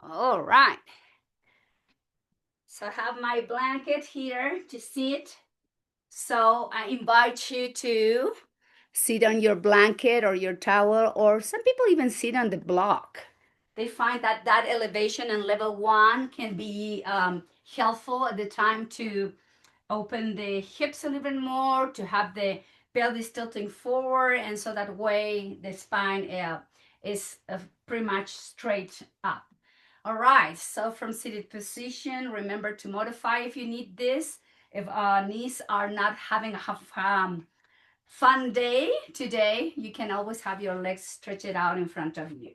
All right. So I have my blanket here to sit. So I invite you to sit on your blanket or your towel, or some people even sit on the block. They find that that elevation and level one can be helpful at the time to open the hips a little bit more, to have the pelvis tilting forward, and so that way the spine is pretty much straight up. All right, so from seated position, remember to modify if you need this. If knees are not having a fun day today, you can always have your legs stretched out in front of you.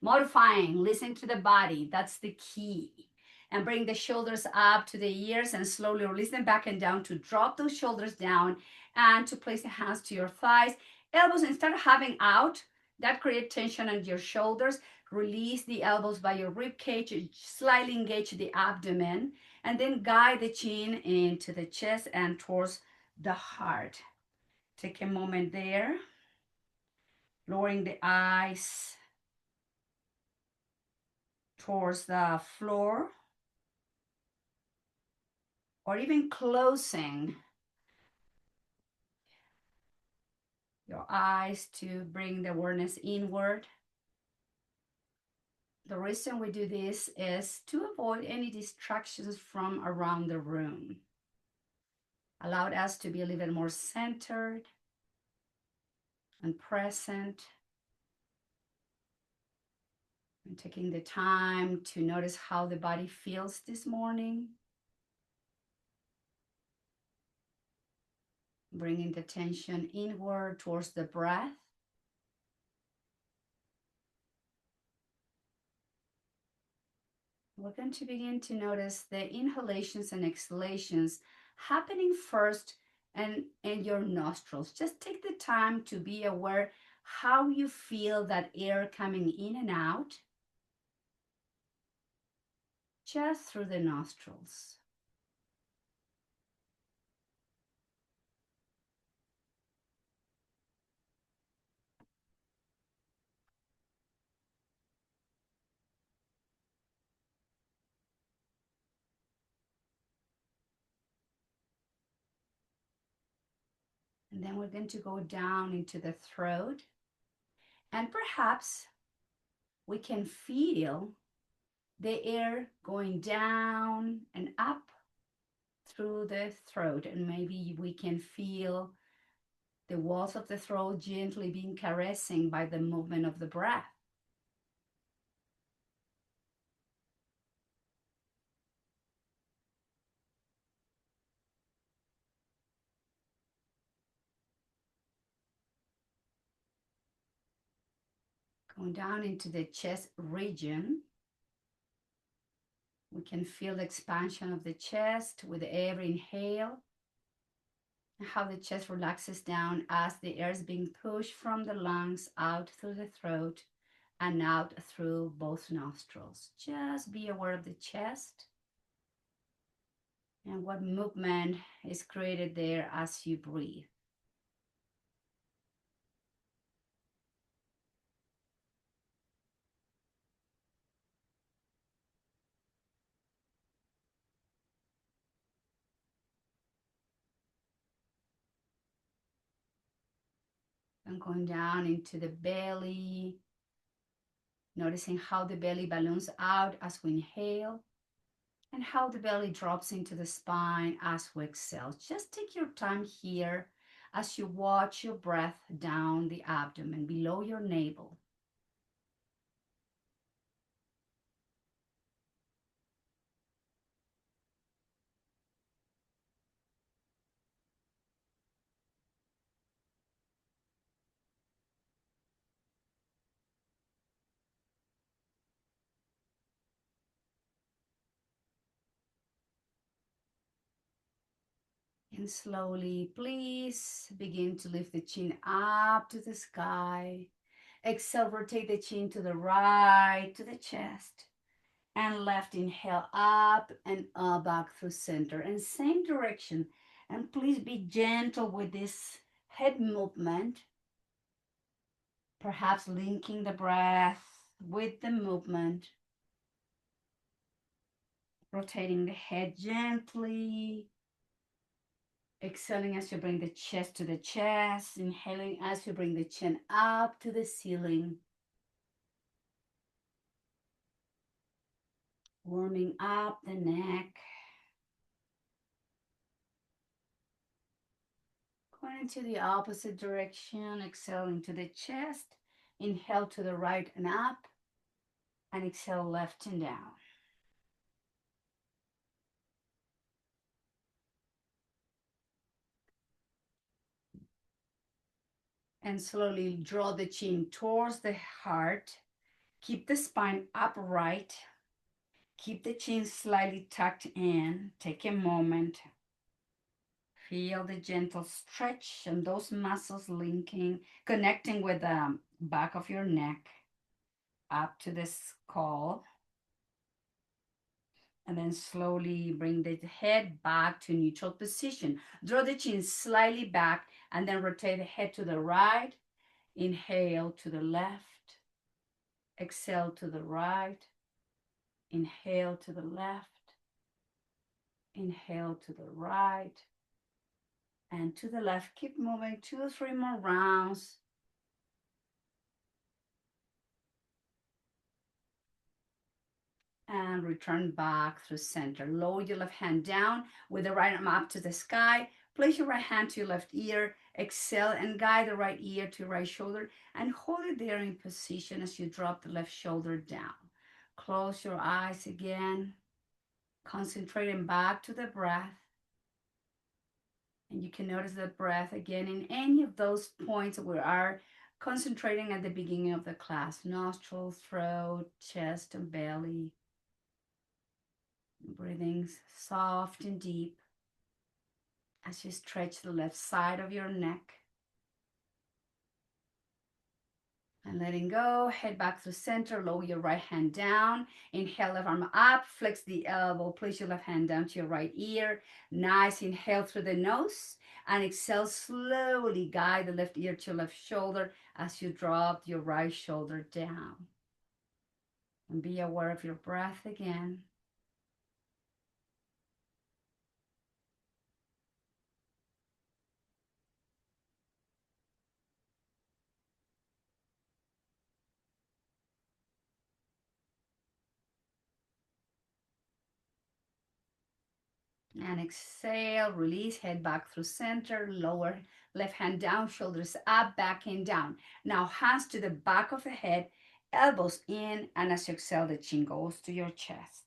Modifying, listen to the body, that's the key. And bring the shoulders up to the ears and slowly release them back and down to drop those shoulders down and to place the hands to your thighs. Elbows, instead of having out, that create tension on your shoulders. Release the elbows by your rib cage, slightly engage the abdomen, and then guide the chin into the chest and towards the heart. Take a moment there, lowering the eyes towards the floor, or even closing your eyes to bring the awareness inward. The reason we do this is to avoid any distractions from around the room. Allowed us to be a little bit more centered and present. And taking the time to notice how the body feels this morning. Bringing the tension inward towards the breath. We're going to begin to notice the inhalations and exhalations happening first and in your nostrils. Just take the time to be aware how you feel that air coming in and out, just through the nostrils. And then we're going to go down into the throat. And perhaps we can feel the air going down and up through the throat. And maybe we can feel the walls of the throat gently being caressing by the movement of the breath. Going down into the chest region, we can feel the expansion of the chest with every inhale, and how the chest relaxes down as the air is being pushed from the lungs out through the throat and out through both nostrils. Just be aware of the chest and what movement is created there as you breathe. And going down into the belly, noticing how the belly balloons out as we inhale and how the belly drops into the spine as we exhale. Just take your time here as you watch your breath down the abdomen below your navel. And slowly, please begin to lift the chin up to the sky. Exhale, rotate the chin to the right, to the chest. And left inhale up and up back through center. And same direction. And please be gentle with this head movement. Perhaps linking the breath with the movement. Rotating the head gently. Exhaling as you bring the chest to the chest. Inhaling as you bring the chin up to the ceiling. Warming up the neck. Going into the opposite direction. Exhaling to the chest. Inhale to the right and up. And exhale left and down. And slowly draw the chin towards the heart. Keep the spine upright. Keep the chin slightly tucked in. Take a moment. Feel the gentle stretch and those muscles linking, connecting with the back of your neck up to the skull. And then slowly bring the head back to neutral position. Draw the chin slightly back and then rotate the head to the right. Inhale to the left. Exhale to the right. Inhale to the left. Inhale to the right. And to the left. Keep moving 2 or 3 more rounds. And return back through center. Lower your left hand down with the right arm up to the sky. Place your right hand to your left ear. Exhale and guide the right ear to right shoulder and hold it there in position as you drop the left shoulder down. Close your eyes again, concentrating back to the breath. And you can notice the breath again in any of those points we are concentrating at the beginning of the class. Nostrils, throat, chest, and belly. Breathing soft and deep as you stretch the left side of your neck. And letting go, head back to center, lower your right hand down. Inhale, left arm up, flex the elbow, place your left hand down to your right ear. Nice, inhale through the nose. And exhale, slowly guide the left ear to your left shoulder as you drop your right shoulder down. And be aware of your breath again. And exhale, release, head back through center, lower left hand down, shoulders up, back and down. Now hands to the back of the head, elbows in, and as you exhale, the chin goes to your chest.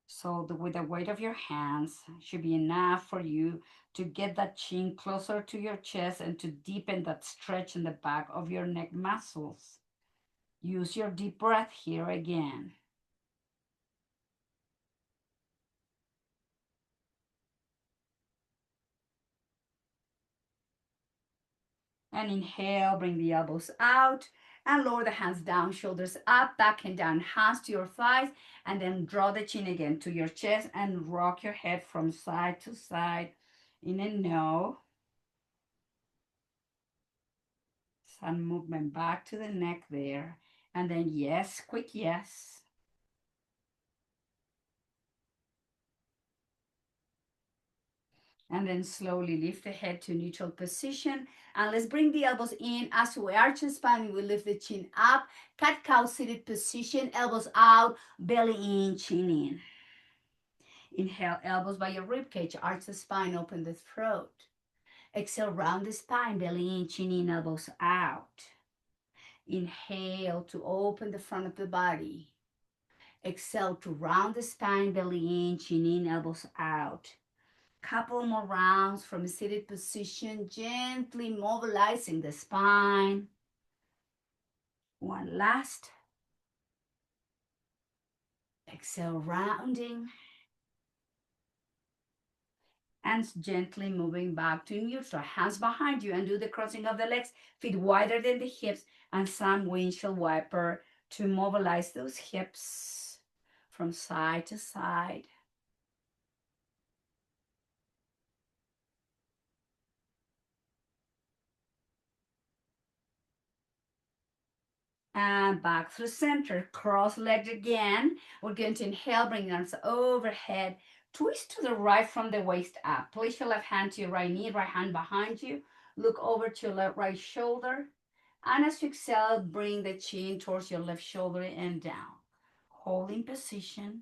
So with the weight of your hands should be enough for you to get that chin closer to your chest and to deepen that stretch in the back of your neck muscles. Use your deep breath here again. And inhale, bring the elbows out and lower the hands down, shoulders up, back and down, hands to your thighs, and then draw the chin again to your chest and rock your head from side to side in a no. Some movement back to the neck there. And then yes, quick yes. And then slowly lift the head to neutral position. And let's bring the elbows in as we arch the spine. We lift the chin up. Cat-cow seated position. Elbows out. Belly in, chin in. Inhale, elbows by your rib cage. Arch the spine. Open the throat. Exhale, round the spine. Belly in, chin in, elbows out. Inhale to open the front of the body. Exhale to round the spine. Belly in, chin in, elbows out. Couple more rounds from a seated position, gently mobilizing the spine. One last. Exhale, rounding. And gently moving back to neutral. Hands behind you and do the crossing of the legs, feet wider than the hips, and some windshield wiper to mobilize those hips from side to side. And back through center. Cross-legged again. We're going to inhale, bring your arms overhead. Twist to the right from the waist up. Place your left hand to your right knee, right hand behind you. Look over to your left right shoulder. And as you exhale, bring the chin towards your left shoulder and down. Holding position.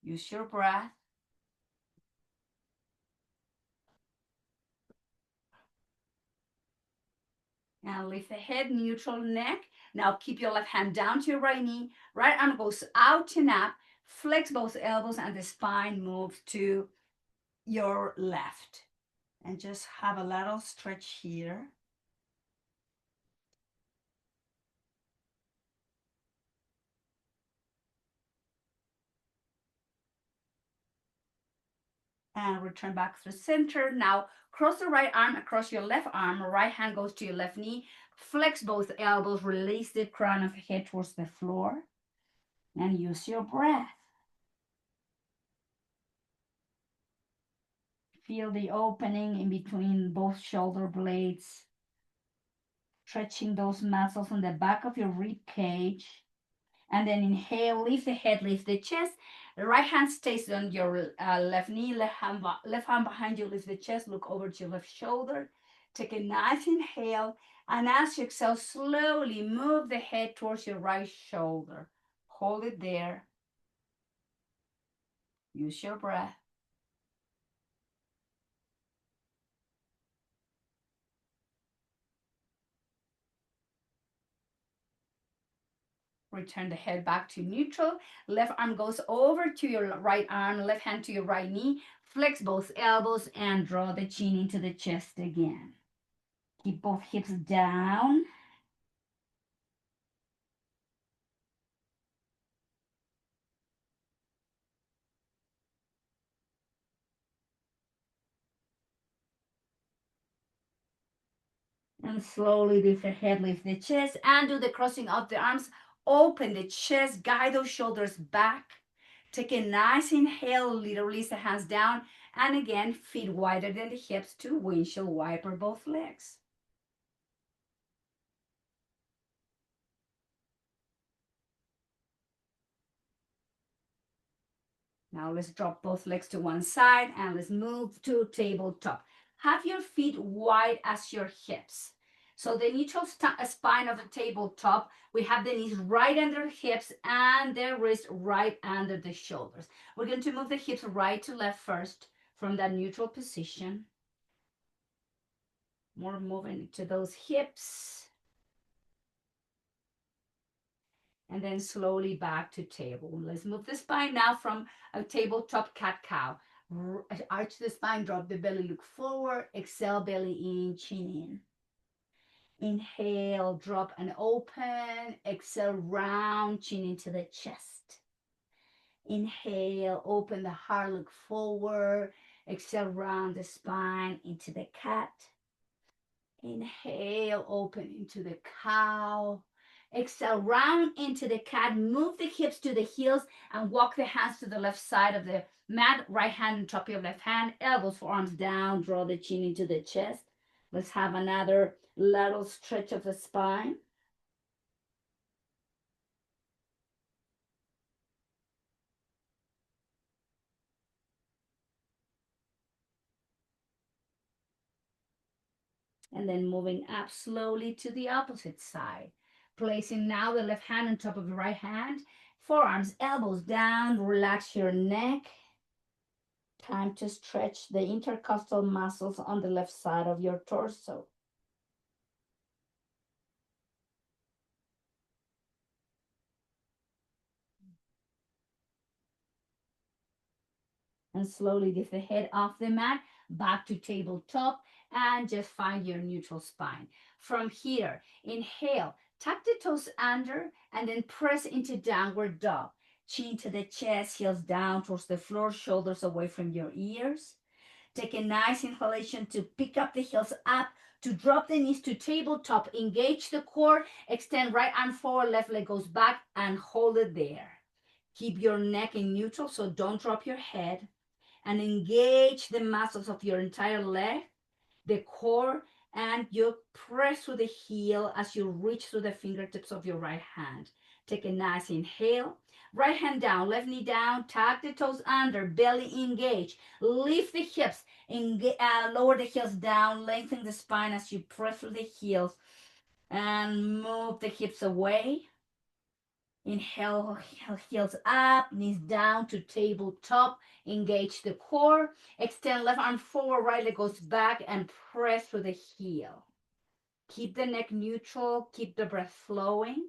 Use your breath. And lift the head, neutral neck. Now keep your left hand down to your right knee. Right arm goes out and up. Flex both elbows and the spine moves to your left. And just have a little stretch here. And return back to the center. Now cross the right arm across your left arm. Right hand goes to your left knee. Flex both elbows. Release the crown of the head towards the floor. And use your breath. Feel the opening in between both shoulder blades. Stretching those muscles on the back of your rib cage. And then inhale, lift the head, lift the chest. The right hand stays on your left knee, left hand behind you, lift the chest, look over to your left shoulder. Take a nice inhale. And as you exhale, slowly move the head towards your right shoulder. Hold it there. Use your breath. Return the head back to neutral. Left arm goes over to your right arm, left hand to your right knee. Flex both elbows and draw the chin into the chest again. Keep both hips down. And slowly lift the head, lift the chest, and do the crossing of the arms. Open the chest, guide those shoulders back. Take a nice inhale, release the hands down. And again, feet wider than the hips to windshield wiper both legs. Now let's drop both legs to one side and let's move to tabletop. Have your feet wide as your hips. So the neutral spine of the tabletop, we have the knees right under the hips and the wrist right under the shoulders. We're going to move the hips right to left first from that neutral position. More moving to those hips. And then slowly back to table. Let's move the spine now from a tabletop cat-cow. Arch the spine, drop the belly, look forward. Exhale, belly in, chin in. Inhale, drop and open. Exhale, round, chin into the chest. Inhale, open the heart, look forward. Exhale, round the spine into the cat. Inhale, open into the cow. Exhale, round into the cat. Move the hips to the heels and walk the hands to the left side of the mat. Right hand on top of your left hand. Elbows, forearms down. Draw the chin into the chest. Let's have another little stretch of the spine. And then moving up slowly to the opposite side. Placing now the left hand on top of the right hand. Forearms, elbows down. Relax your neck. Time to stretch the intercostal muscles on the left side of your torso. And slowly lift the head off the mat, back to tabletop, and just find your neutral spine. From here, inhale, tuck the toes under, and then press into downward dog. Chin to the chest, heels down towards the floor, shoulders away from your ears. Take a nice inhalation to pick up the heels up, to drop the knees to tabletop, engage the core, extend right arm forward, left leg goes back, and hold it there. Keep your neck in neutral, so don't drop your head, and engage the muscles of your entire leg, the core, And you press through the heel as you reach through the fingertips of your right hand. Take a nice inhale. Right hand down, left knee down, tuck the toes under, belly engage. Lift the hips, lower the heels down, lengthen the spine as you press through the heels and move the hips away. Inhale, heels up, knees down to tabletop. Engage the core. Extend left arm forward, right leg goes back and press through the heel. Keep the neck neutral, keep the breath flowing.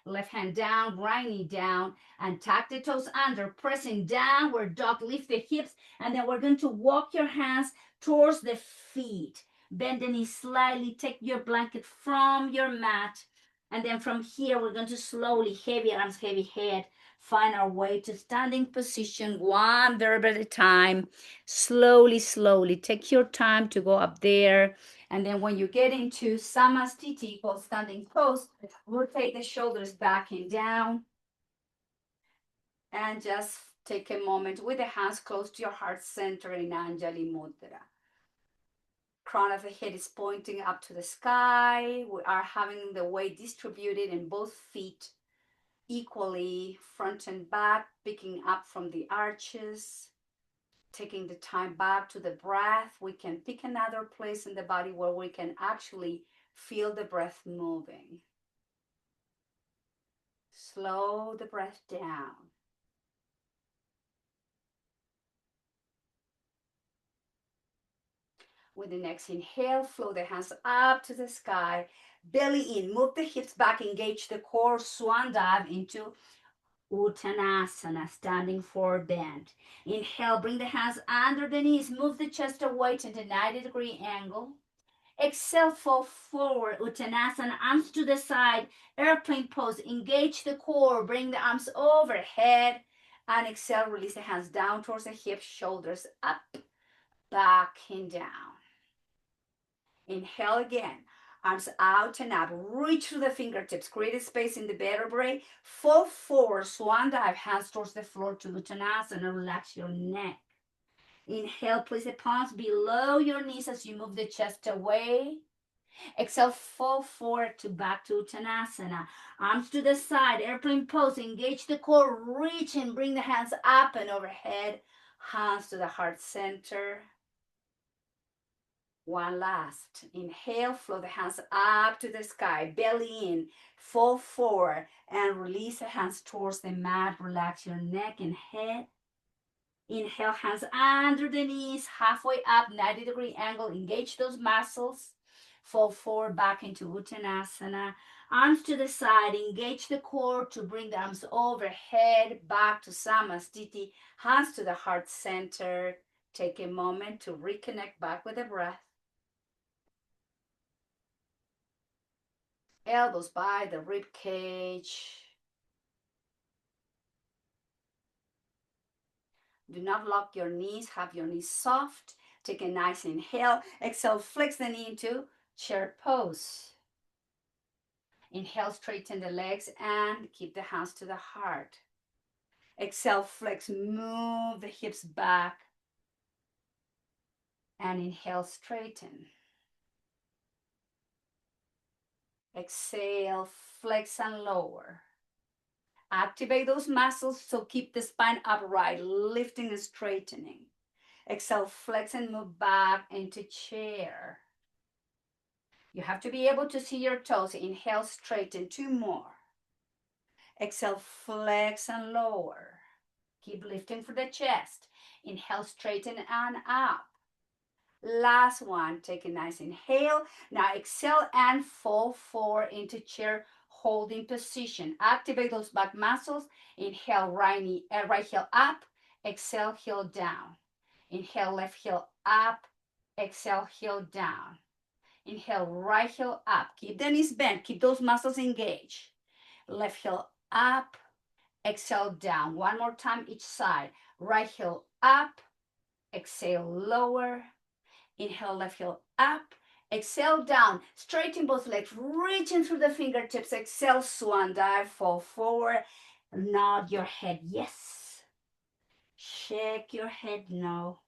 Left hand down, right knee down, and tuck the toes under, pressing downward dog. Lift the hips, and then we're going to walk your hands towards the feet. Bend the knees slightly, take your blanket from your mat, and then from here, we're going to slowly, heavy arms, heavy head, find our way to standing position, one verb at a time. Slowly, slowly, take your time to go up there. And then when you get into Samastiti, or standing pose, rotate the shoulders back and down. And just take a moment with the hands close to your heart center in Anjali Mudra. Crown of the head is pointing up to the sky. We are having the weight distributed in both feet equally, front and back, picking up from the arches. Taking the time back to the breath, we can pick another place in the body where we can actually feel the breath moving. Slow the breath down. With the next inhale, flow the hands up to the sky, belly in, move the hips back, engage the core, swan dive into Uttanasana, standing forward bend. Inhale, bring the hands under the knees, move the chest away to the 90-degree angle. Exhale, fall forward, Uttanasana, arms to the side, airplane pose, engage the core, bring the arms overhead, and exhale, release the hands down towards the hips, shoulders up, back and down. Inhale again, arms out and up, reach through the fingertips, create a space in the vertebrae, fall forward, swan dive, hands towards the floor to Uttanasana, relax your neck. Inhale, place the palms below your knees as you move the chest away. Exhale, fall forward to back to Uttanasana. Arms to the side, airplane pose, engage the core, reach and bring the hands up and overhead, hands to the heart center. One last. Inhale, flow the hands up to the sky, belly in, fall forward, and release the hands towards the mat. Relax your neck and head. Inhale, hands under the knees, halfway up, 90-degree angle. Engage those muscles. Fall forward back into Uttanasana. Arms to the side, engage the core to bring the arms overhead, back to Samastiti. Hands to the heart center. Take a moment to reconnect back with the breath. Elbows by the rib cage. Do not lock your knees, have your knees soft. Take a nice inhale. Exhale, flex the knee into chair pose. Inhale, straighten the legs and keep the hands to the heart. Exhale, flex, move the hips back. And inhale, straighten. Exhale, flex and lower. Activate those muscles, so keep the spine upright, lifting and straightening. Exhale, flex and move back into chair. You have to be able to see your toes. Inhale, straighten, 2 more. Exhale, flex and lower. Keep lifting for the chest. Inhale, straighten and up. Last one, take a nice inhale. Now exhale and fall forward into chair, holding position. Activate those back muscles. Inhale, right heel up. Exhale, heel down. Inhale, left heel up. Exhale, heel down. Inhale, right heel up. Keep the knees bent. Keep those muscles engaged. Left heel up. Exhale, down. One more time each side. Right heel up. Exhale, lower. Inhale, left heel up. Exhale, down. Straighten both legs. Reaching through the fingertips. Exhale, swan dive. Fall forward. Nod your head yes. Shake your head no.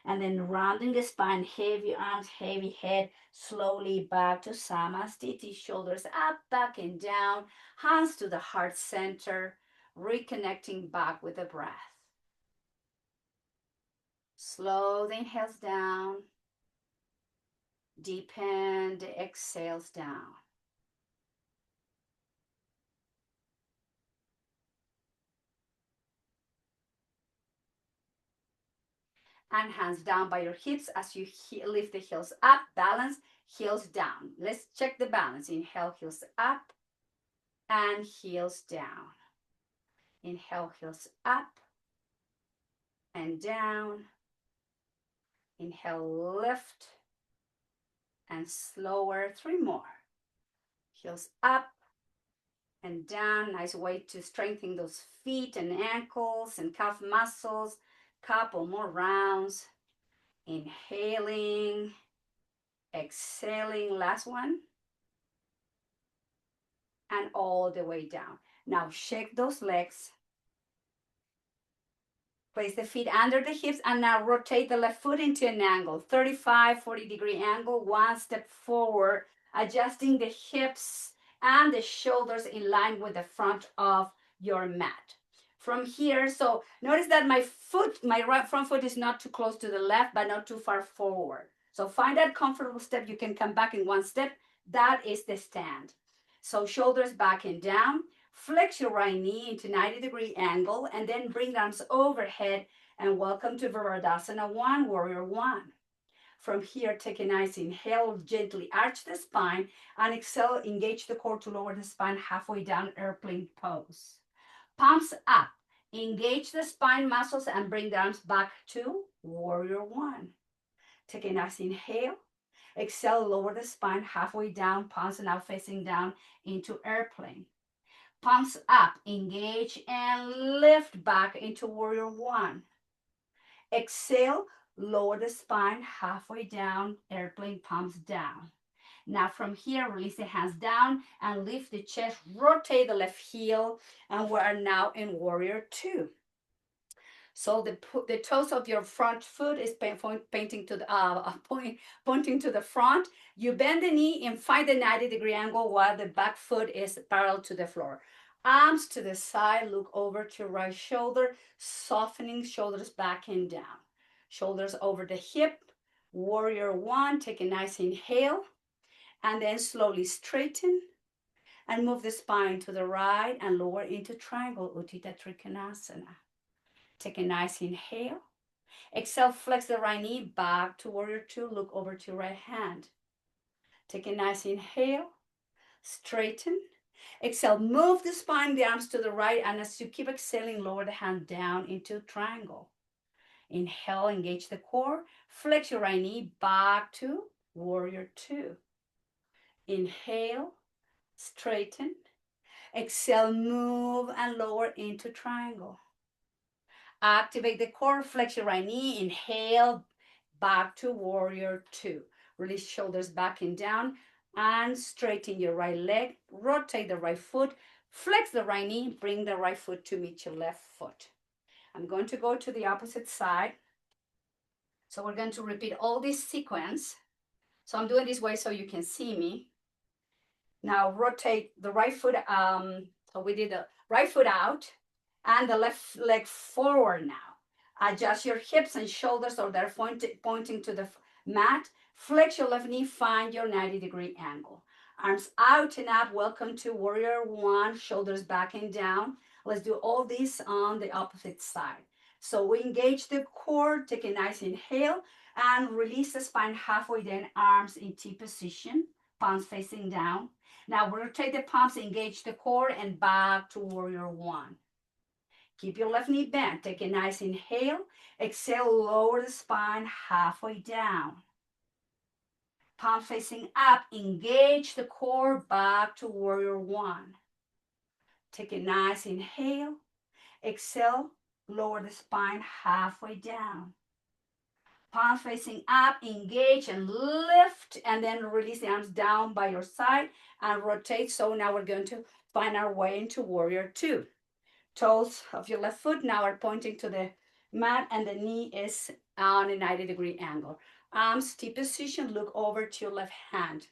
And then rounding the spine, heavy arms, heavy head, slowly back to Samasthiti, shoulders up, back and down, hands to the heart center, reconnecting back with the breath. Slow the inhales down, deepen the exhales down. And hands down by your hips as you lift the heels up, balance, heels down. Let's check the balance. Inhale, heels up and heels down. Inhale, heels up and down. Inhale, lift and slower. 3 more. Heels up and down. Nice way to strengthen those feet and ankles and calf muscles. Couple more rounds. Inhaling, exhaling. Last one. And all the way down. Now shake those legs. Place the feet under the hips and now rotate the left foot into an angle, 35, 40-degree angle, one step forward, adjusting the hips and the shoulders in line with the front of your mat. From here, so notice that my right front foot is not too close to the left, but not too far forward. So find that comfortable step. You can come back in one step. That is the stand. So shoulders back and down. Flex your right knee into 90-degree angle and then bring the arms overhead and welcome to Virabhadrasana 1, Warrior 1. From here, take a nice inhale, gently arch the spine and exhale, engage the core to lower the spine halfway down, airplane pose. Palms up, engage the spine muscles and bring the arms back to Warrior 1. Take a nice inhale, exhale, lower the spine halfway down, palms now facing down into airplane. Palms up, engage and lift back into Warrior 1. Exhale, lower the spine halfway down, airplane palms down. Now from here, release the hands down and lift the chest, rotate the left heel, and we are now in Warrior 2. So the toes of your front foot is pointing to the front. You bend the knee and find the 90-degree angle while the back foot is parallel to the floor. Arms to the side, look over to your right shoulder, softening shoulders back and down. Shoulders over the hip. Warrior 1, take a nice inhale and then slowly straighten and move the spine to the right and lower into triangle, Utthita Trikonasana. Take a nice inhale. Exhale, flex the right knee back to Warrior 2. Look over to your right hand. Take a nice inhale. Straighten. Exhale, move the spine, the arms to the right. And as you keep exhaling, lower the hand down into triangle. Inhale, engage the core. Flex your right knee back to Warrior 2. Inhale, straighten. Exhale, move and lower into triangle. Activate the core, flex your right knee, inhale, back to Warrior 2. Release shoulders back and down and straighten your right leg, rotate the right foot, flex the right knee, bring the right foot to meet your left foot. I'm going to go to the opposite side. So we're going to repeat all this sequence. So I'm doing this way so you can see me. Now rotate the right foot, so we did the right foot out, and the left leg forward now. Adjust your hips and shoulders so they're pointing to the mat. Flex your left knee, find your 90-degree angle. Arms out and up, welcome to Warrior 1, shoulders back and down. Let's do all this on the opposite side. So we engage the core, take a nice inhale, and release the spine halfway down, arms in T position, palms facing down. Now rotate the palms, engage the core, and back to Warrior 1. Keep your left knee bent. Take a nice inhale. Exhale, lower the spine halfway down. Palm facing up. Engage the core, back to Warrior 1. Take a nice inhale. Exhale, lower the spine halfway down. Palm facing up, engage and lift, and then release the arms down by your side and rotate. So now we're going to find our way into Warrior 2. Toes of your left foot now are pointing to the mat and the knee is on a 90-degree angle. Arms T position, look over to your left hand.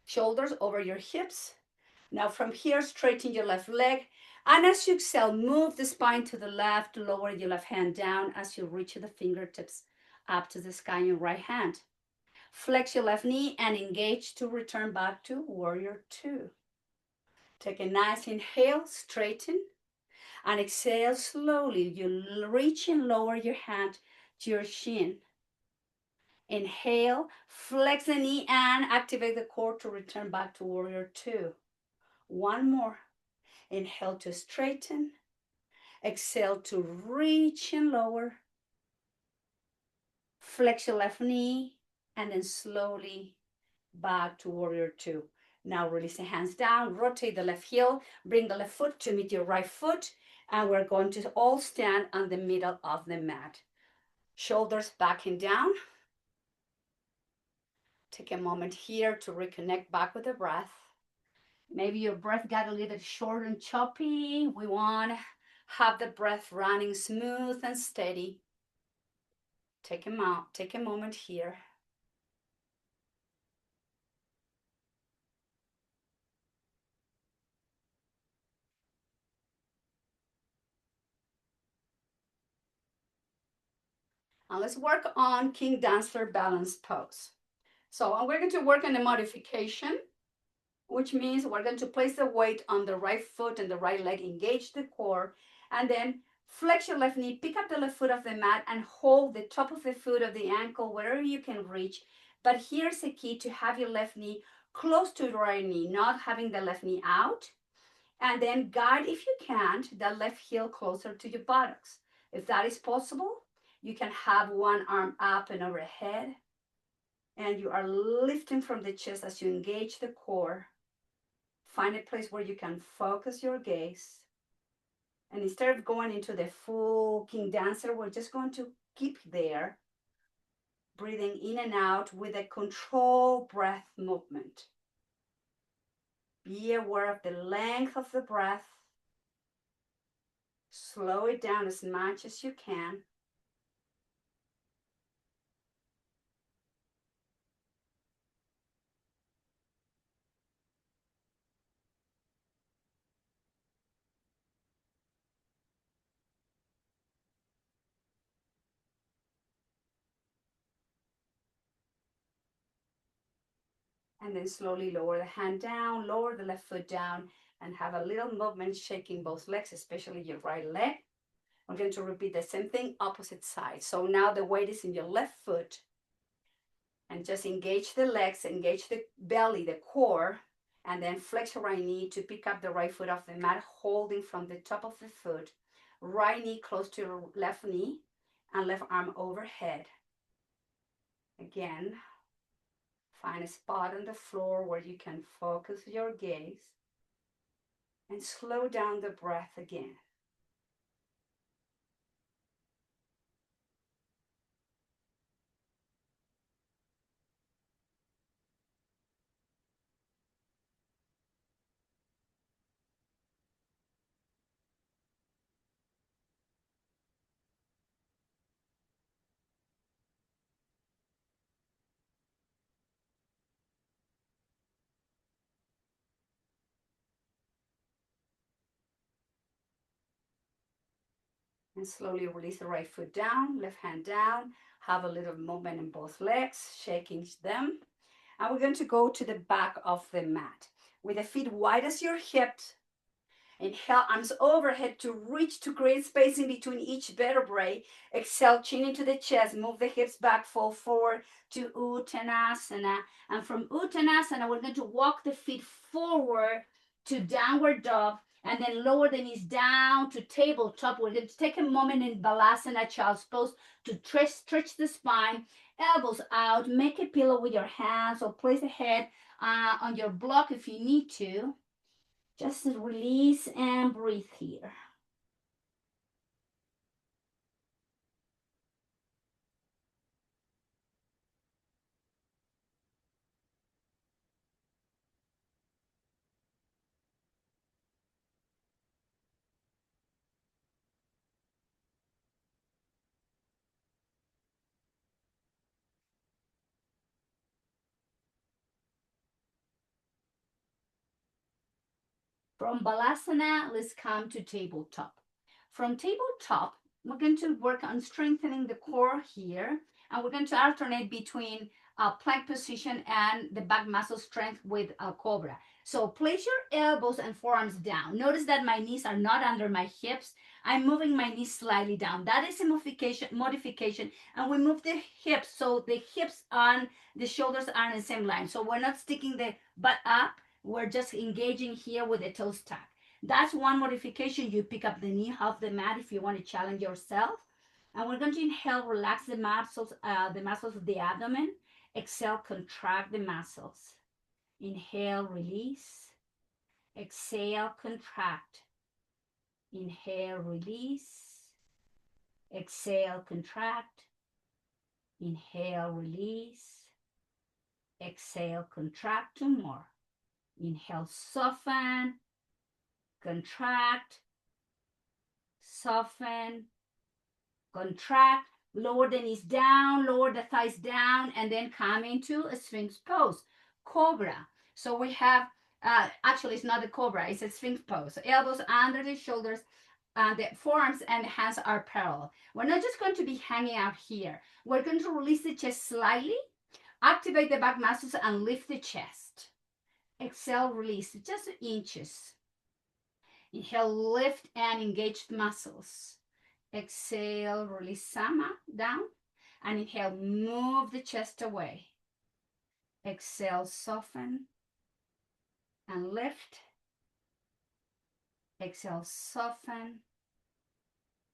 Shoulders over your hips. Now from here, straighten your left leg. And as you exhale, move the spine to the left, lower your left hand down as you reach the fingertips up to the sky in your right hand. Flex your left knee and engage to return back to warrior two. Take a nice inhale, straighten, and exhale slowly. You reach and lower your hand to your shin. Inhale, flex the knee and activate the core to return back to warrior two. One more. Inhale to straighten. Exhale to reach and lower. Flex your left knee and then slowly back to warrior two. Now release the hands down, rotate the left heel, bring the left foot to meet your right foot, and we're going to all stand on the middle of the mat. Shoulders back and down. Take a moment here to reconnect back with the breath. Maybe your breath got a little short and choppy. We want to have the breath running smooth and steady. Take a moment here. And let's work on King Dancer balance pose. So we're going to work on the modification, which means we're going to place the weight on the right foot and the right leg, engage the core, and then flex your left knee, pick up the left foot off the mat and hold the top of the foot of the ankle wherever you can reach. But here's the key: to have your left knee close to the right knee, not having the left knee out. And then guide, if you can, the left heel closer to your buttocks. If that is possible, you can have one arm up and overhead, and you are lifting from the chest as you engage the core. Find a place where you can focus your gaze. And instead of going into the full King Dancer, we're just going to keep there, breathing in and out with a controlled breath movement. Be aware of the length of the breath. Slow it down as much as you can. And then slowly lower the hand down, lower the left foot down, and have a little movement shaking both legs, especially your right leg. I'm going to repeat the same thing, opposite side. So now the weight is in your left foot, and just engage the legs, engage the belly, the core, and then flex your right knee to pick up the right foot off the mat, holding from the top of the foot. Right knee close to your left knee, and left arm overhead. Again, find a spot on the floor where you can focus your gaze and slow down the breath again. And slowly release the right foot down, left hand down. Have a little movement in both legs, shaking them. And we're going to go to the back of the mat with the feet wide as your hips. Inhale, arms overhead to reach to create space in between each vertebrae. Exhale, chin into the chest. Move the hips back, fall forward to Uttanasana. And from Uttanasana, we're going to walk the feet forward to downward dog, and then lower the knees down to tabletop. We're going to take a moment in Balasana, child's pose, to stretch the spine, elbows out, make a pillow with your hands, or place the head on your block if you need to. Just release and breathe here. From Balasana, let's come to tabletop. From tabletop, we're going to work on strengthening the core here, and we're going to alternate between plank position and the back muscle strength with a cobra. So place your elbows and forearms down. Notice that my knees are not under my hips. I'm moving my knees slightly down. That is a modification, and we move the hips so the hips on the shoulders are in the same line. So we're not sticking the butt up. We're just engaging here with the toes tucked. That's one modification. You pick up the knee off the mat if you want to challenge yourself. And we're going to inhale, relax the muscles of the abdomen. Exhale, contract the muscles. Inhale, release. Exhale, contract. Inhale, release. Exhale, contract. Inhale, release. Exhale, contract. Two more. Inhale, soften, contract, soften, contract. Lower the knees down, lower the thighs down, and then come into a Sphinx pose, Cobra. So we have, actually it's not a Cobra, it's a Sphinx pose. So elbows under the shoulders, the forearms and the hands are parallel. We're not just going to be hanging out here. We're going to release the chest slightly, activate the back muscles, and lift the chest. Exhale, release, just inches. Inhale, lift and engage the muscles. Exhale, release Sama down. And inhale, move the chest away. Exhale, soften and lift. Exhale, soften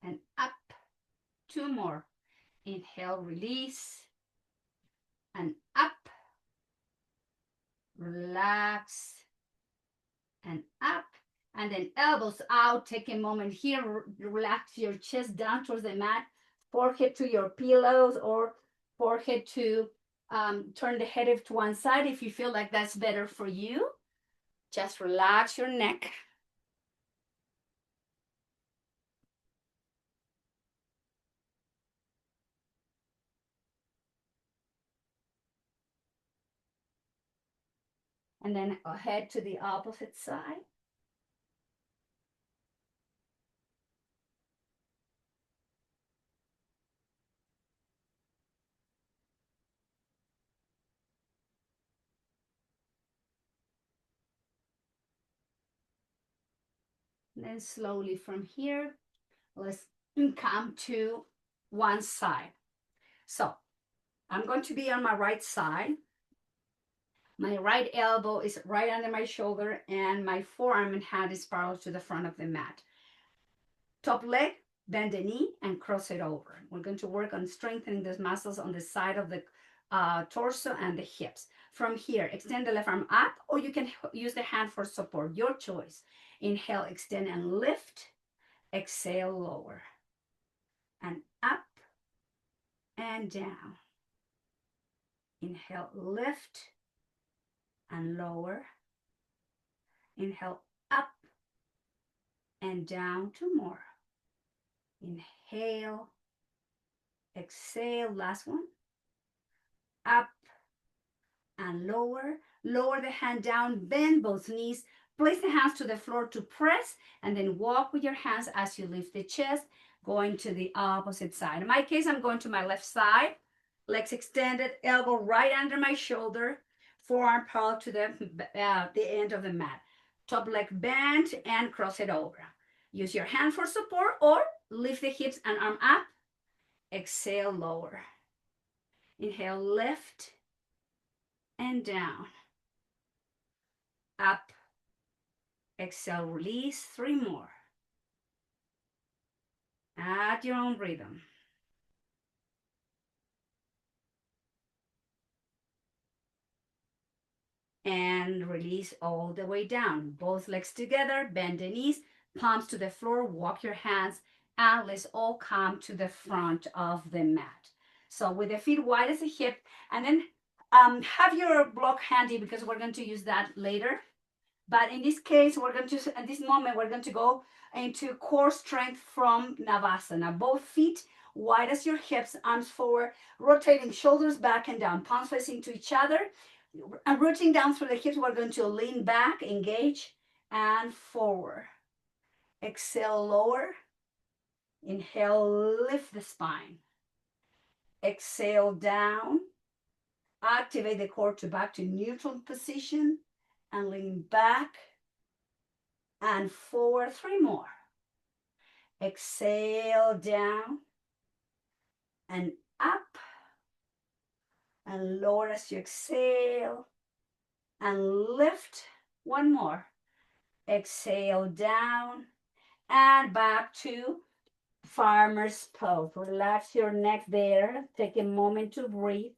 and up. Two more. Inhale, release and up. Relax and up. And then elbows out. Take a moment here. Relax your chest down towards the mat. Forehead to your pillows or forehead to turn the head to one side if you feel like that's better for you. Just relax your neck. And then head to the opposite side. And then slowly from here, let's come to one side. So I'm going to be on my right side. My right elbow is right under my shoulder and my forearm and hand is parallel to the front of the mat. Top leg, bend the knee and cross it over. We're going to work on strengthening those muscles on the side of the torso and the hips. From here, extend the left arm up, or you can use the hand for support, your choice. Inhale, extend and lift. Exhale, lower. And up and down. Inhale, lift and lower. Inhale, up and down. Two more. Inhale, exhale, last one. Up and lower. Lower the hand down, bend both knees. Place the hands to the floor to press, and then walk with your hands as you lift the chest, going to the opposite side. In my case, I'm going to my left side. Legs extended, elbow right under my shoulder, forearm parallel to the end of the mat. Top leg bent and cross it over. Use your hand for support or lift the hips and arm up. Exhale, lower. Inhale, lift and down. Up. Exhale, release. Three more. At your own rhythm. And release all the way down. Both legs together, bend the knees, palms to the floor, walk your hands, and let's all come to the front of the mat. So with the feet wide as a hip, and then have your block handy because we're going to use that later. But in this case, at this moment, we're going to go into core strength from Navasana. Both feet wide as your hips, arms forward, rotating shoulders back and down, palms facing to each other. And rooting down through the hips, we're going to lean back, engage, and forward. Exhale, lower. Inhale, lift the spine. Exhale, down. Activate the core to back to neutral position and lean back and forward. 3 more. Exhale, down and up and lower as you exhale and lift. 1 more. Exhale, down and back to farmer's pose. Relax your neck there. Take a moment to breathe.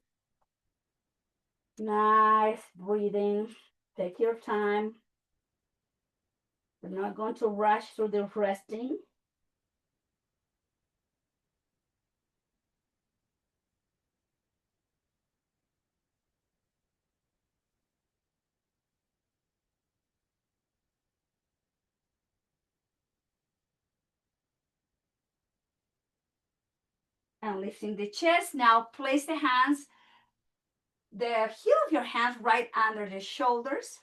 Nice breathing. Take your time. We're not going to rush through the resting. And lifting the chest. Now place the hands, the heel of your hands right under the shoulders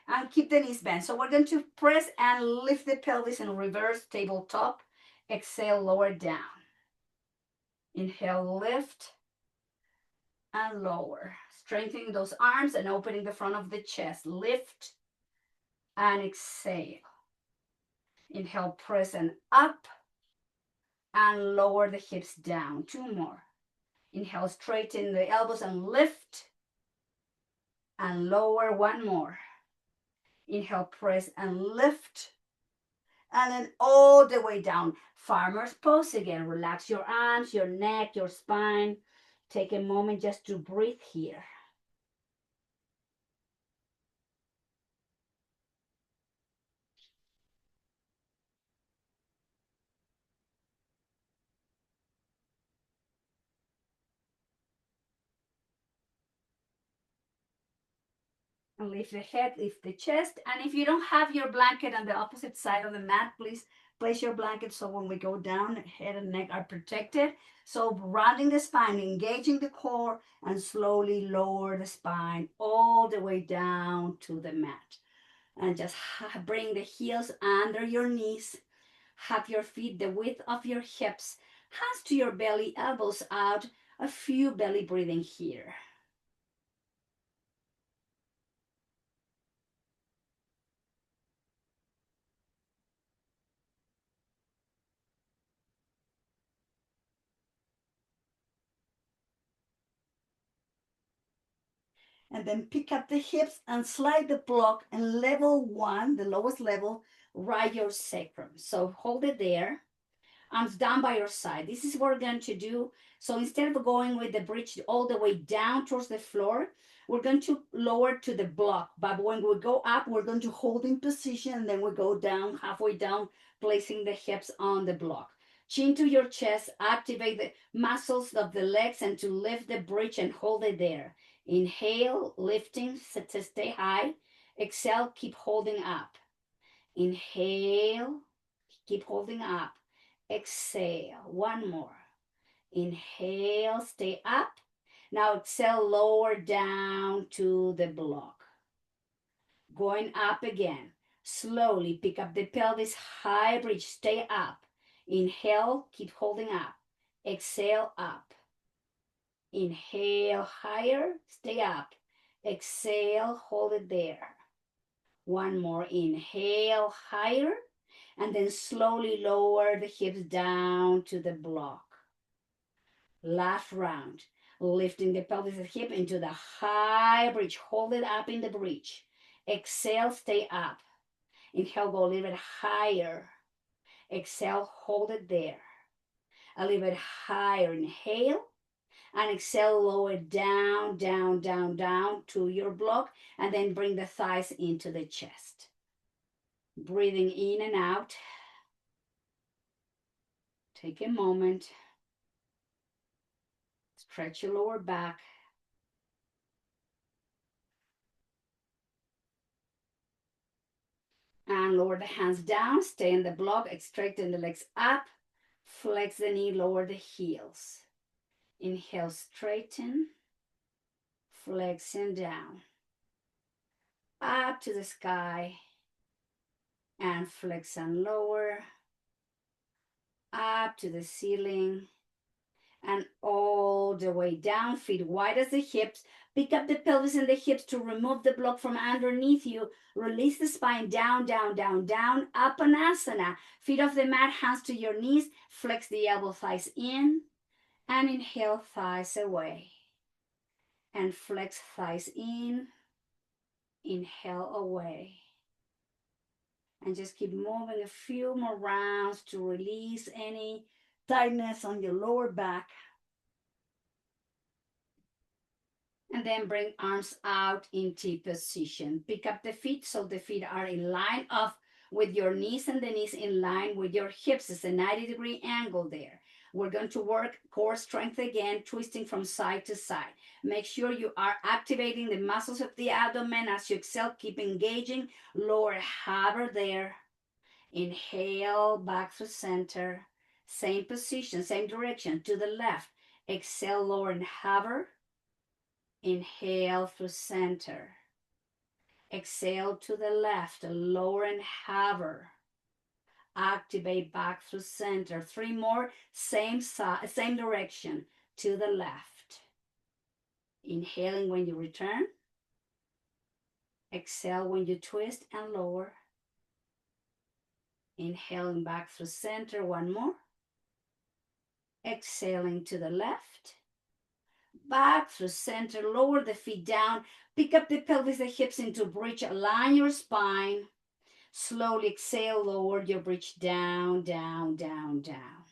and keep the knees bent. So we're going to press and lift the pelvis in reverse tabletop. Exhale, lower down. Inhale, lift and lower. Strengthening those arms and opening the front of the chest. Lift and exhale. Inhale, press and up and lower the hips down. 2 more. Inhale, straighten the elbows and lift and lower. 1 more. Inhale, press and lift and then all the way down. Farmer's pose again. Relax your arms, your neck, your spine. Take a moment just to breathe here. And lift the head, lift the chest. And if you don't have your blanket on the opposite side of the mat, please place your blanket so when we go down, head and neck are protected. So rounding the spine, engaging the core, and slowly lower the spine all the way down to the mat. And just bring the heels under your knees. Have your feet the width of your hips. Hands to your belly, elbows out. A few belly breathing here. And then pick up the hips and slide the block and level 1, the lowest level, right your sacrum. So hold it there. Arms down by your side. This is what we're going to do. So instead of going with the bridge all the way down towards the floor, we're going to lower to the block. But when we go up, we're going to hold in position and then we go down, halfway down, placing the hips on the block. Chin to your chest, activate the muscles of the legs and to lift the bridge and hold it there. Inhale, lifting to stay high. Exhale, keep holding up. Inhale, keep holding up. Exhale, 1 more. Inhale, stay up. Now exhale, lower down to the block. Going up again. Slowly pick up the pelvis, high bridge, stay up. Inhale, keep holding up. Exhale, up. Inhale, higher, stay up. Exhale, hold it there. 1 more. Inhale, higher. And then slowly lower the hips down to the block. Last round. Lifting the pelvis and hip into the high bridge. Hold it up in the bridge. Exhale, stay up. Inhale, go a little bit higher. Exhale, hold it there. A little bit higher. Inhale. And exhale, lower down, down, down, down to your block. And then bring the thighs into the chest. Breathing in and out. Take a moment. Stretch your lower back. And lower the hands down. Stay in the block. Straighten the legs up. Flex the knee. Lower the heels. Inhale, straighten. Flexing down. Up to the sky. and flex and lower up to the ceiling and all the way down, feet wide as the hips. Pick up the pelvis and the hips to remove the block from underneath you. Release the spine down, down, down, down. Apanasana. Feet off the mat, hands to your knees. Flex the elbow thighs in and inhale, thighs away. And flex thighs in, inhale away. And just keep moving a few more rounds to release any tightness on your lower back. And then bring arms out in T position. Pick up the feet so the feet are in line up with your knees and the knees in line with your hips. It's a 90-degree angle there. We're going to work core strength again, twisting from side to side. Make sure you are activating the muscles of the abdomen as you exhale. Keep engaging. Lower hover there. Inhale, back to center. Same position, same direction, to the left. Exhale, lower and hover. Inhale through center. Exhale to the left, lower and hover. Activate back through center. 3 more, same side, same direction, to the left. Inhaling when you return. Exhale when you twist and lower. Inhaling back through center, 1 more. Exhaling to the left. Back through center, lower the feet down. Pick up the pelvis, the hips into bridge. Align your spine. Slowly exhale, lower your bridge down, down, down, down.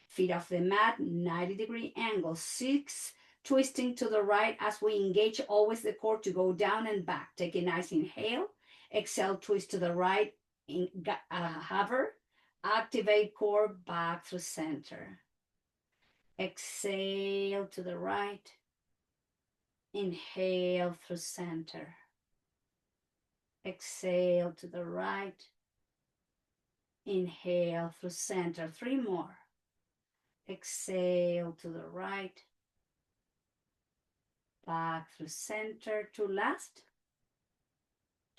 Feet off the mat, 90-degree angle. 6, twisting to the right as we engage always the core to go down and back. Take a nice inhale. Exhale, twist to the right, hover. Activate core back through center. Exhale to the right. Inhale through center. Exhale to the right. Inhale through center. 3 more. Exhale to the right. Back through center. 2 last.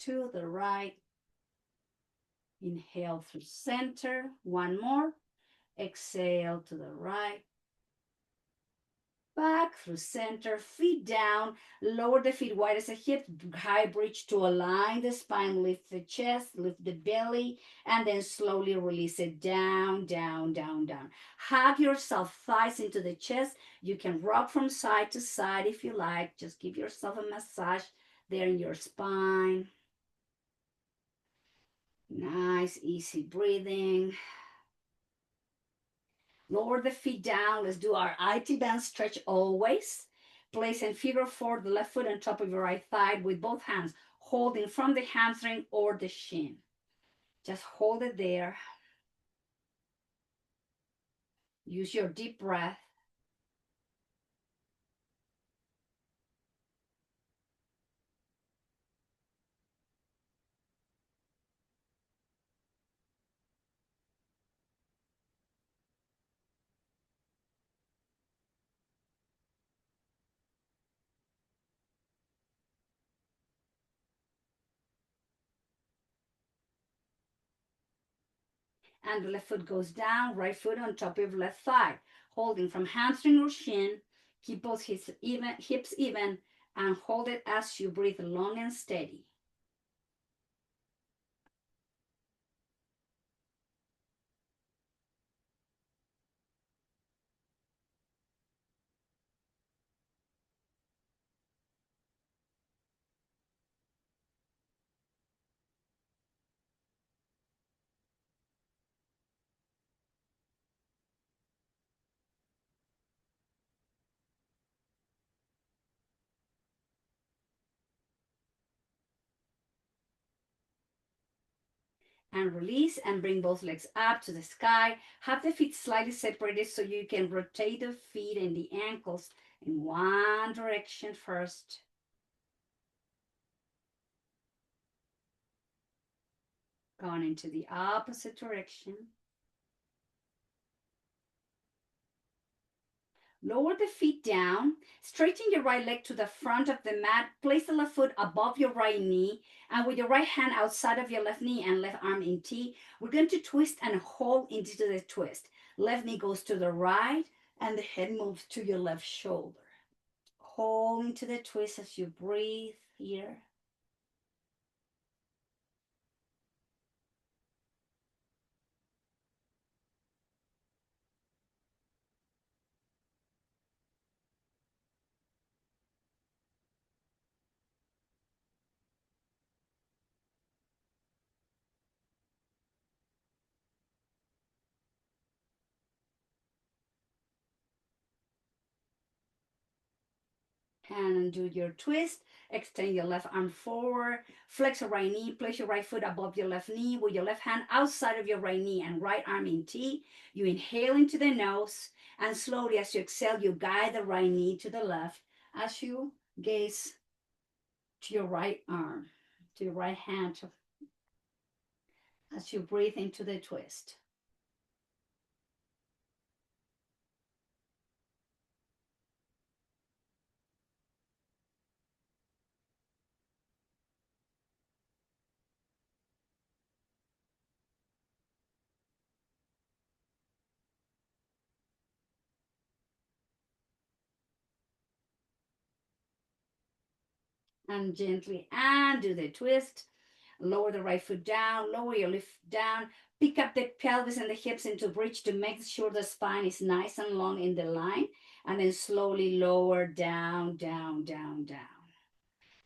To the right. Inhale through center. 1 more. Exhale to the right. Back through center, feet down, lower the feet wide as the hip, high bridge to align the spine, lift the chest, lift the belly, and then slowly release it down, down, down, down. Hug yourself, thighs into the chest. You can rock from side to side if you like. Just give yourself a massage there in your spine. Nice, easy breathing. Lower the feet down. Let's do our IT band stretch always. Place in figure 4, the left foot on top of your right thigh with both hands, holding from the hamstring or the shin. Just hold it there. Use your deep breath. And the left foot goes down, right foot on top of left thigh. Holding from hamstring or shin. Keep both hips even, and hold it as you breathe long and steady. And release and bring both legs up to the sky. Have the feet slightly separated so you can rotate the feet and the ankles in one direction first. Going into the opposite direction. Lower the feet down. Straighten your right leg to the front of the mat. Place the left foot above your right knee. And with your right hand outside of your left knee and left arm in T, we're going to twist and hold into the twist. Left knee goes to the right and the head moves to your left shoulder. Hold into the twist as you breathe here. And do your twist. Extend your left arm forward. Flex your right knee. Place your right foot above your left knee with your left hand outside of your right knee and right arm in T. You inhale into the nose, and slowly as you exhale, you guide the right knee to the left as you gaze to your right arm, to your right hand as you breathe into the twist. And gently undo the twist. Lower the right foot down, lower your left down. Pick up the pelvis and the hips into bridge to make sure the spine is nice and long in the line. And then slowly lower down, down, down, down.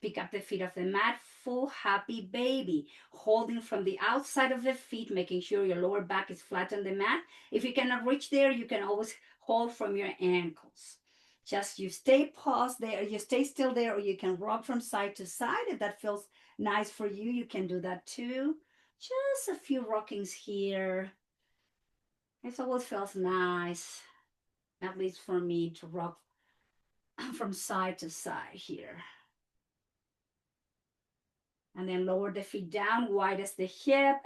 Pick up the feet off the mat, full happy baby. Holding from the outside of the feet, making sure your lower back is flat on the mat. If you cannot reach there, you can always hold from your ankles. Just you stay paused there, you stay still there, or you can rock from side to side. If that feels nice for you, you can do that too. Just a few rockings here. It always feels nice, at least for me, to rock from side to side here. And then lower the feet down, wide as the hip,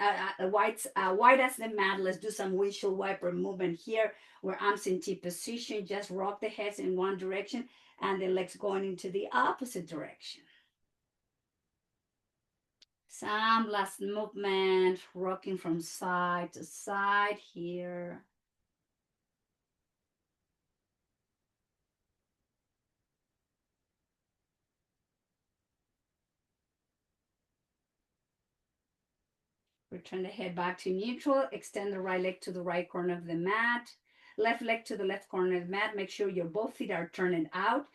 wide as the mat. Let's do some windshield wiper movement here, where arms in T position. Just rock the heads in one direction and the legs going into the opposite direction. Some last movement, rocking from side to side here. Return the head back to neutral. Extend the right leg to the right corner of the mat. Left leg to the left corner of the mat. Make sure your both feet are turning out.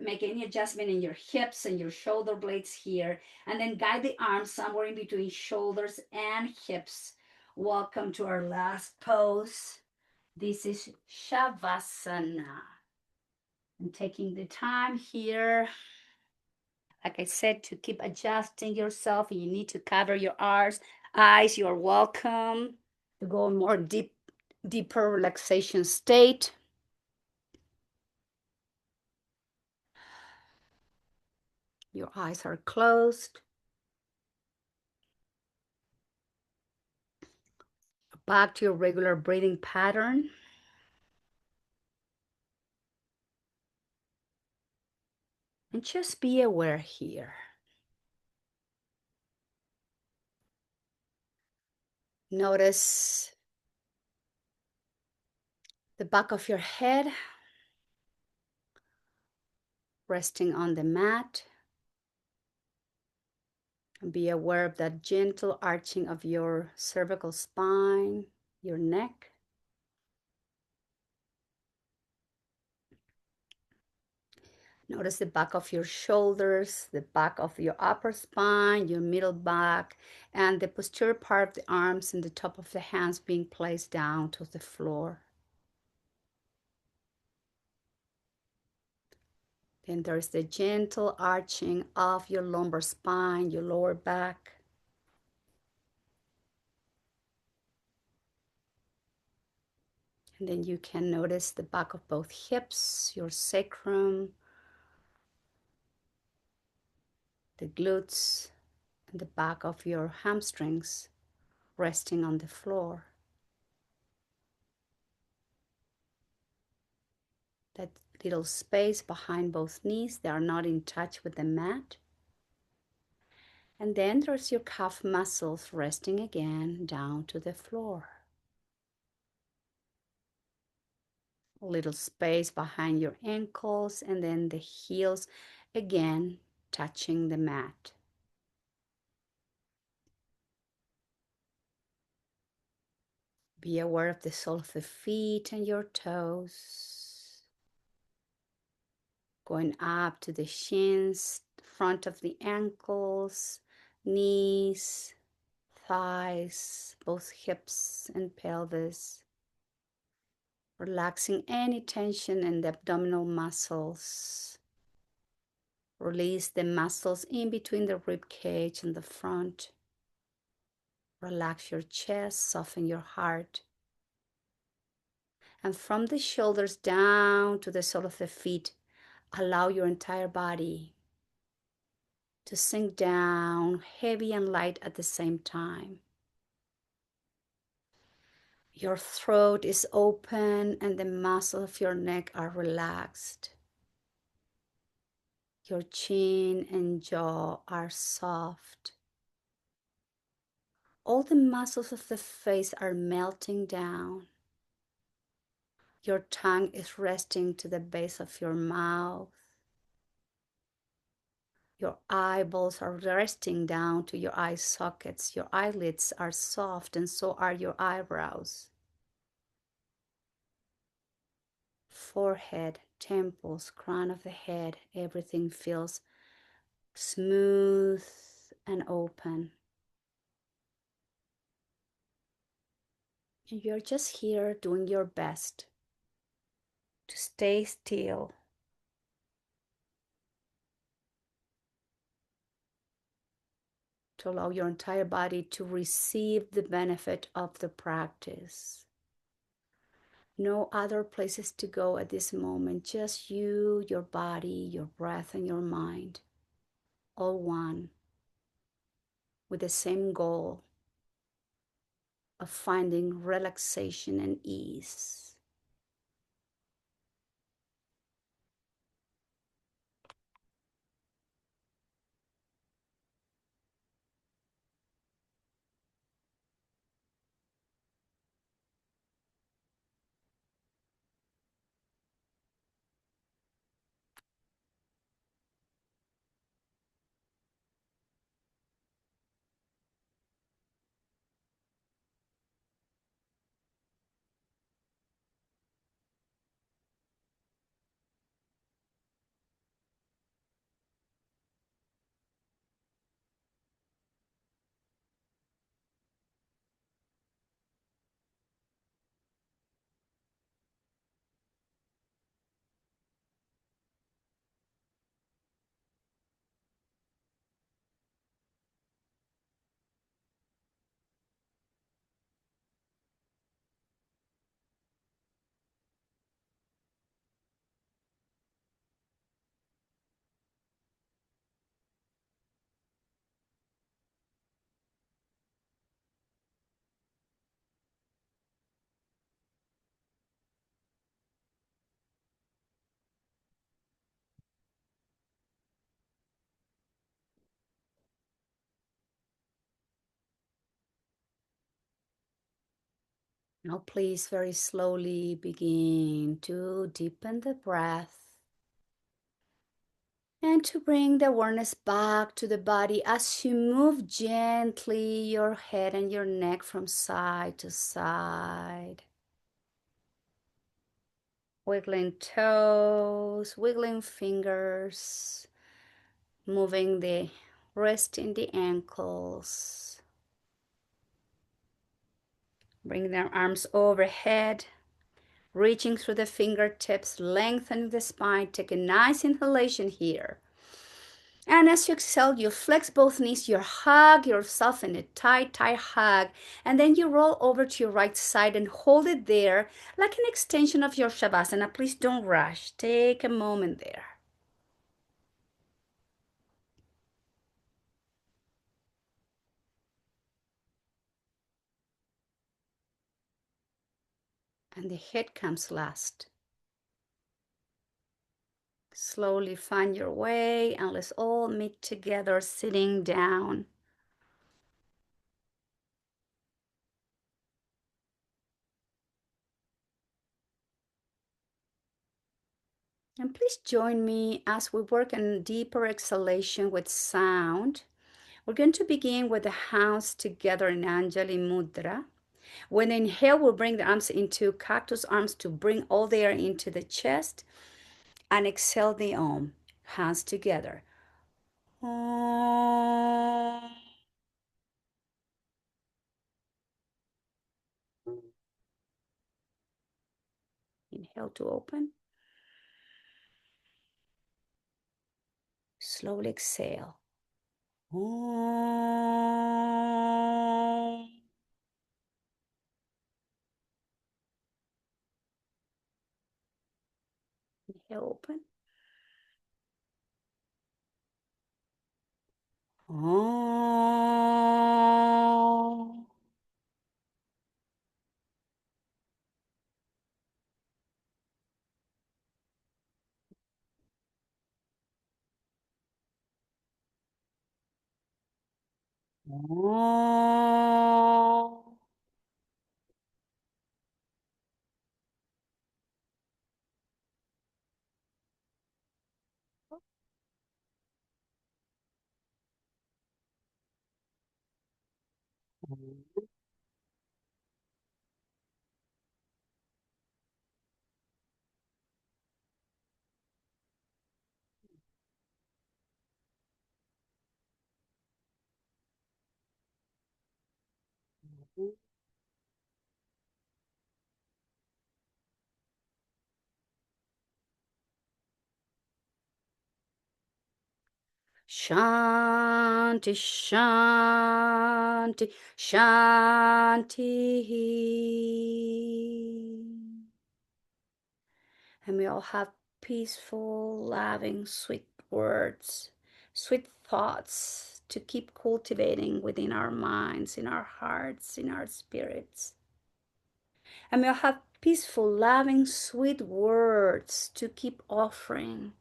Make any adjustment in your hips and your shoulder blades here. And then guide the arms somewhere in between shoulders and hips. Welcome to our last pose. This is Shavasana. And taking the time here, like I said, to keep adjusting yourself. And you need to cover your eyes. You are welcome to go in more deeper relaxation state. Your eyes are closed. Back to your regular breathing pattern. And just be aware here. Notice the back of your head resting on the mat. And be aware of that gentle arching of your cervical spine, your neck. Notice the back of your shoulders, the back of your upper spine, your middle back, and the posterior part of the arms and the top of the hands being placed down to the floor. Then there's the gentle arching of your lumbar spine, your lower back. And then you can notice the back of both hips, your sacrum, the glutes, and the back of your hamstrings resting on the floor. that little space behind both knees. They are not in touch with the mat. And then there's your calf muscles resting again down to the floor. A little space behind your ankles, and then the heels again touching the mat. Be aware of the sole of the feet and your toes. Going up to the shins, front of the ankles, knees, thighs, both hips and pelvis. Relaxing any tension in the abdominal muscles. Release the muscles in between the rib cage and the front. Relax your chest, soften your heart. And from the shoulders down to the sole of the feet, allow your entire body to sink down, heavy and light at the same time. Your throat is open and the muscles of your neck are relaxed. Your chin and jaw are soft. All the muscles of the face are melting down. Your tongue is resting to the base of your mouth. Your eyeballs are resting down to your eye sockets. Your eyelids are soft, and so are your eyebrows. Forehead, temples, crown of the head, everything feels smooth and open. And you're just here doing your best to stay still, to allow your entire body to receive the benefit of the practice. No other places to go at this moment, just you, your body, your breath, and your mind, all one, with the same goal of finding relaxation and ease. Now, please very slowly begin to deepen the breath and to bring the awareness back to the body as you move gently your head and your neck from side to side. Wiggling toes, wiggling fingers, moving the wrist in the ankles. Bring their arms overhead, reaching through the fingertips, lengthening the spine. Take a nice inhalation here. And as you exhale, you flex both knees, you hug yourself in a tight, tight hug. And then you roll over to your right side and hold it there like an extension of your Shavasana. Please don't rush. Take a moment there. And the head comes last. Slowly find your way and let's all meet together sitting down. And please join me as we work on deeper exhalation with sound. We're going to begin with the hands together in Anjali Mudra. When inhale, we'll bring the arms into cactus arms to bring all the air into the chest. And exhale the Om. Hands together. Om. Inhale to open. Slowly exhale. Om. Inhale, open. Om. Om. Shanti, Shanti, Shanti. And we all have peaceful, loving, sweet words, sweet thoughts to keep cultivating within our minds, in our hearts, in our spirits. And we all have peaceful, loving, sweet words to keep offering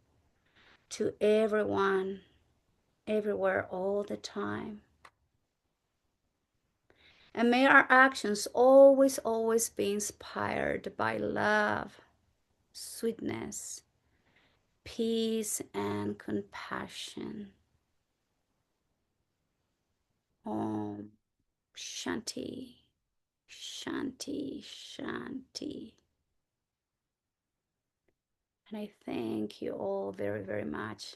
to everyone, everywhere, all the time. And may our actions always, always be inspired by love, sweetness, peace, and compassion. Om Shanti, Shanti, Shanti. And I thank you all very, very much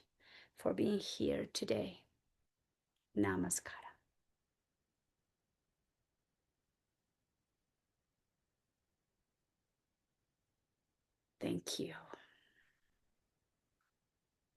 for being here today. Namaskar. Thank you.